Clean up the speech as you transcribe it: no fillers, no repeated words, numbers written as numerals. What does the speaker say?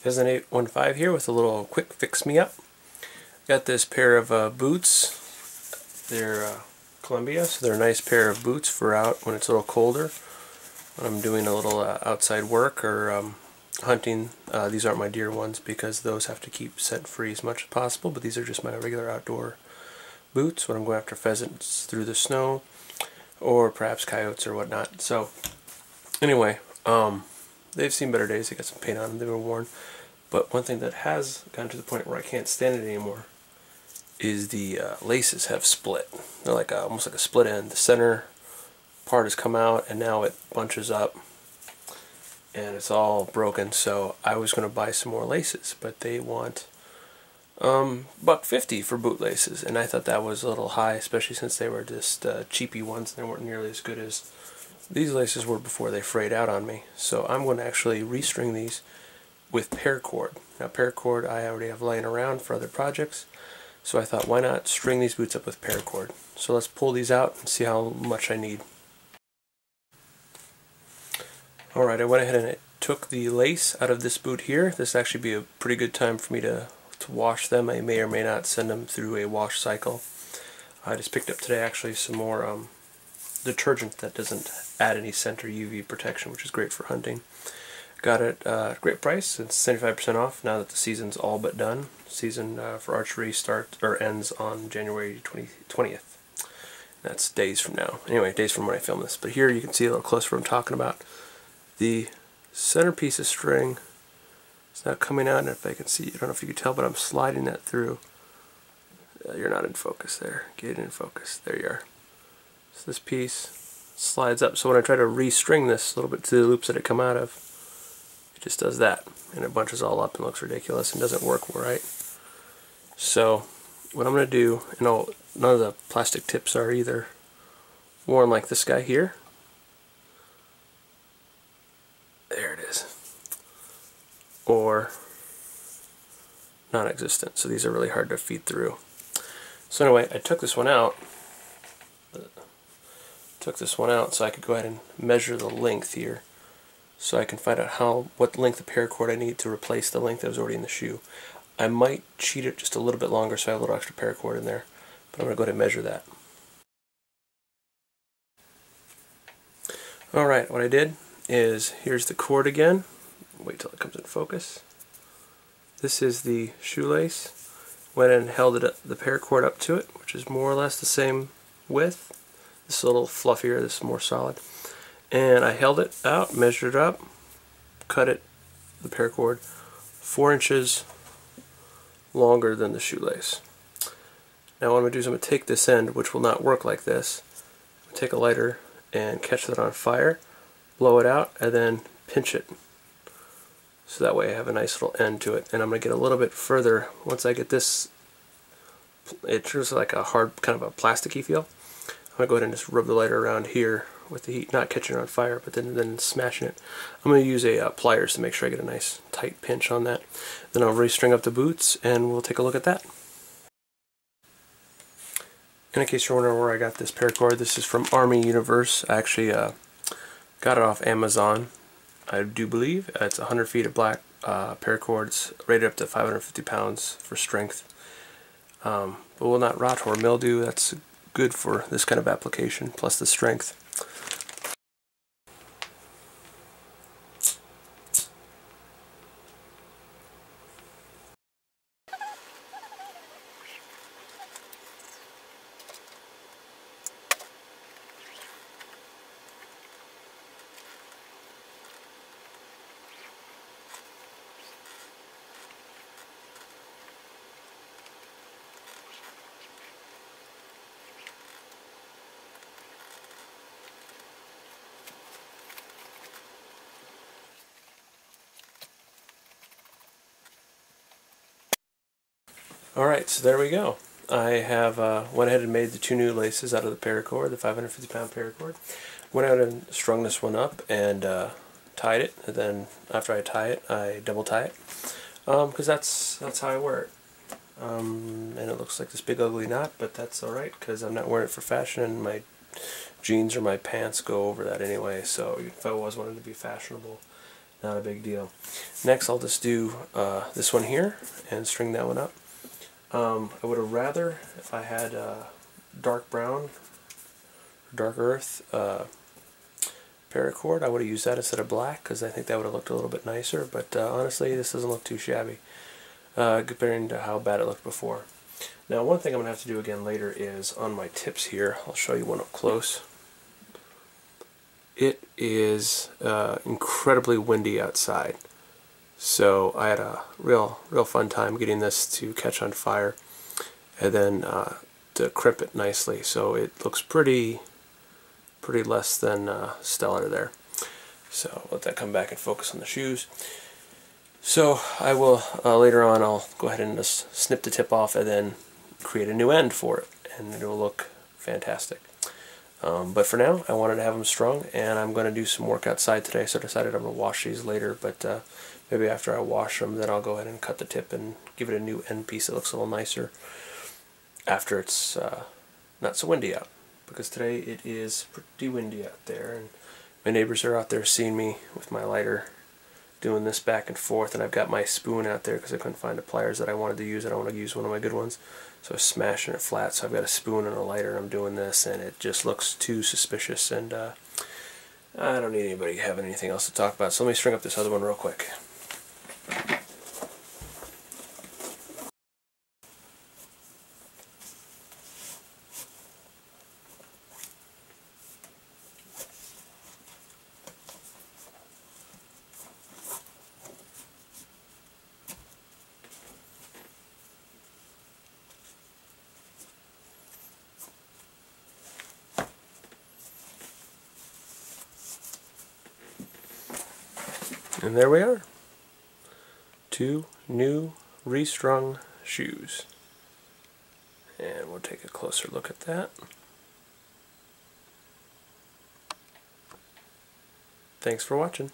Pheasant 815 here with a little quick fix-me-up. Got this pair of boots. They're Columbia, so they're a nice pair of boots for out when it's a little colder. When I'm doing a little outside work or hunting. These aren't my deer ones because those have to keep scent free as much as possible, but these are just my regular outdoor boots when I'm going after pheasants through the snow or perhaps coyotes or whatnot. So anyway, they've seen better days. They got some paint on them. They were worn. But one thing that has gotten to the point where I can't stand it anymore is the laces have split. They're like almost like a split end. The center part has come out and now it bunches up and it's all broken. So I was going to buy some more laces, but they want $1.50 for boot laces, and I thought that was a little high, especially since they were just cheapy ones and they weren't nearly as good as these laces were before they frayed out on me. So I'm going to actually restring these with paracord. Now paracord I already have laying around for other projects, so I thought why not string these boots up with paracord. So let's pull these out and see how much I need. Alright, I went ahead and took the lace out of this boot here. This actually be a pretty good time for me to wash them. I may or may not send them through a wash cycle. I just picked up today actually some more detergent that doesn't add any scent or UV protection, which is great for hunting. Got it at a great price. It's 75% off now that the season's all but done. Season for archery ends on January 20th. That's days from now. Anyway, days from when I film this. But here you can see a little closer what I'm talking about. The centerpiece of string is not coming out, and if I can see, I don't know if you can tell, but I'm sliding that through. You're not in focus there. Get it in focus. There you are. So this piece slides up. So when I try to restring this a little bit to the loops that it come out of, it just does that, and it bunches all up and looks ridiculous and doesn't work right. So what I'm going to do, and none of the plastic tips are either worn like this guy here. There it is. Or non-existent. So these are really hard to feed through. So anyway, I took this one out. So I could go ahead and measure the length here, so I can find out what length of paracord I need to replace the length that was already in the shoe. I might cheat it just a little bit longer so I have a little extra paracord in there, but I'm going to go ahead and measure that. Alright, what I did is, here's the cord again. Wait till it comes in focus. This is the shoelace. Went and held the paracord up to it, which is more or less the same width. This is a little fluffier, this is more solid. And I held it out, measured it up, cut it, the paracord, 4 inches longer than the shoelace. Now what I'm going to do is I'm going to take this end, which will not work like this, take a lighter and catch that on fire, blow it out, and then pinch it. So that way I have a nice little end to it. And I'm going to get a little bit further. Once I get this, it turns like a hard, kind of a plasticky feel. I'm going to go ahead and just rub the lighter around here with the heat, not catching it on fire, but then smashing it. I'm going to use a pliers to make sure I get a nice tight pinch on that. Then I'll restring up the boots and we'll take a look at that. In case you're wondering where I got this paracord, this is from Army Universe. I actually got it off Amazon, I do believe. It's 100 feet of black paracord. It's rated up to 550 pounds for strength. But will not rot or mildew. That's good for this kind of application, plus the strength. Alright, so there we go. I have went ahead and made the 2 new laces out of the paracord, the 550 pound paracord. Went out and strung this one up and tied it, and then after I tie it, I double tie it, because that's how I wear it. And it looks like this big ugly knot, but that's alright because I'm not wearing it for fashion, and my jeans or my pants go over that anyway. So if I was wanting to be fashionable, not a big deal. Next I'll just do this one here and string that one up. I would have rather, if I had dark brown, dark earth paracord, I would have used that instead of black because I think that would have looked a little bit nicer, but honestly this doesn't look too shabby comparing to how bad it looked before. Now one thing I'm going to have to do again later is on my tips here, I'll show you one up close. It is incredibly windy outside, so I had a real fun time getting this to catch on fire and then to crimp it nicely, so it looks pretty less than stellar there. So let that come back and focus on the shoes. So I will later on I'll go ahead and just snip the tip off and then create a new end for it, and it will look fantastic. But for now I wanted to have them strung, and I'm going to do some work outside today, so I decided I'm going to wash these later, but maybe after I wash them then I'll go ahead and cut the tip and give it a new end piece that looks a little nicer after it's not so windy out, because today it is pretty windy out there, and my neighbors are out there seeing me with my lighter doing this back and forth, and I've got my spoon out there because I couldn't find the pliers that I wanted to use. I don't want to use one of my good ones, so I was smashing it flat. So I've got a spoon and a lighter and I'm doing this, and it just looks too suspicious, and I don't need anybody having anything else to talk about, so let me string up this other one real quick. And there we are. 2 new restrung shoes. And we'll take a closer look at that. Thanks for watching.